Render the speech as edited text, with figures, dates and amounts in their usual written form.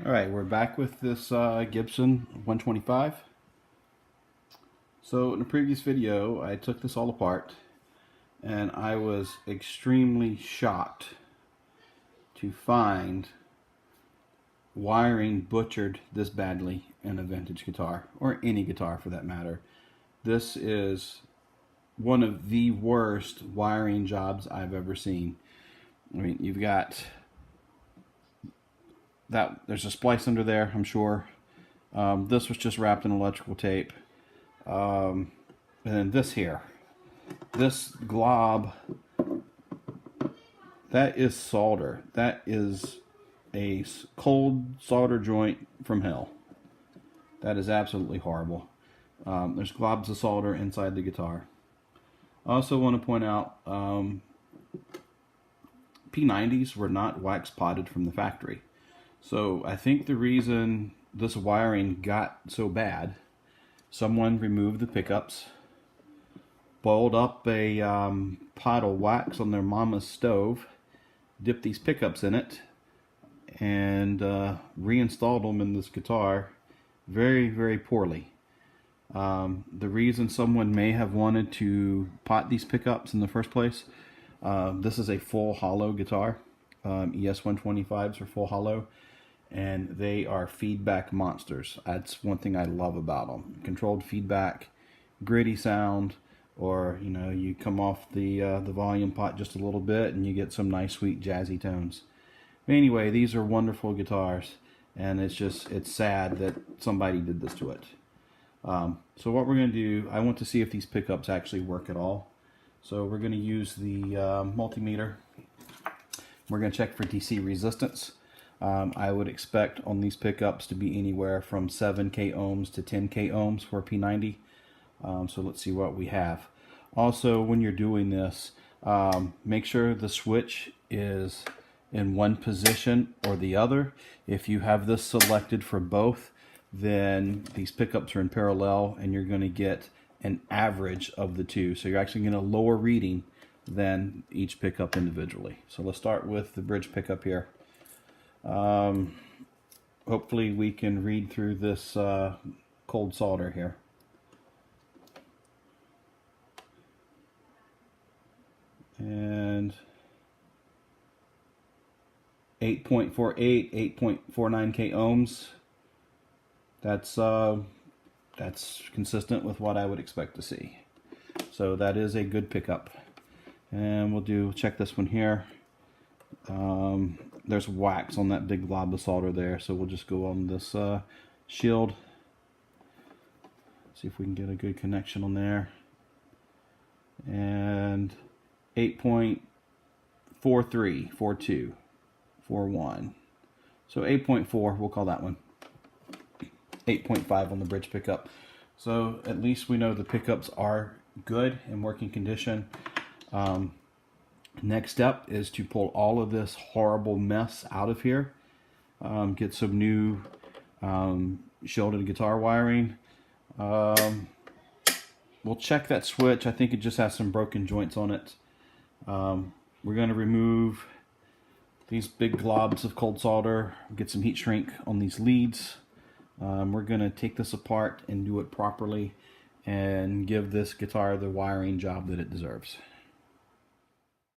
Alright, we're back with this Gibson 125. So in the previous video I took this all apart and I was extremely shocked to find wiring butchered this badly in a vintage guitar, or any guitar for that matter. This is one of the worst wiring jobs I've ever seen. I mean, you've got that, there's a splice under there, I'm sure. This was just wrapped in electrical tape. And then this here, this glob, that is solder. That is a cold solder joint from hell. That is absolutely horrible. There's globs of solder inside the guitar. I also want to point out P90s were not wax potted from the factory. So I think the reason this wiring got so bad, someone removed the pickups, boiled up a pot of wax on their mama's stove, dipped these pickups in it, and reinstalled them in this guitar very, very poorly. The reason someone may have wanted to pot these pickups in the first place, this is a full hollow guitar. ES-125s are full hollow, and they are feedback monsters. That's one thing I love about them. Controlled feedback, gritty sound, or you come off the volume pot just a little bit and you get some nice sweet jazzy tones. But anyway, these are wonderful guitars, and it's sad that somebody did this to it. So what we're going to do, I want to see if these pickups actually work at all. So we're going to use the multimeter. We're going to check for DC resistance. I would expect on these pickups to be anywhere from 7K ohms to 10K ohms for a P90. So let's see what we have. Also, when you're doing this, make sure the switch is in one position or the other. If you have this selected for both, then these pickups are in parallel and you're going to get an average of the two. So you're actually going to lower reading than each pickup individually. So let's start with the bridge pickup here. Hopefully we can read through this cold solder here. And 8.48, 8.49K ohms. That's consistent with what I would expect to see. So that is a good pickup. And we'll check this one here. There's wax on that big glob of solder there, so we'll just go on this shield. See if we can get a good connection on there. And 8.43, 42, 41. So 8.4, we'll call that one. 8.5 on the bridge pickup. So at least we know the pickups are good in working condition. Next step is to pull all of this horrible mess out of here. Get some new shielded guitar wiring. We'll check that switch. I think it just has some broken joints on it. We're going to remove these big globs of cold solder, get some heat shrink on these leads. We're going to take this apart and do it properly and give this guitar the wiring job that it deserves.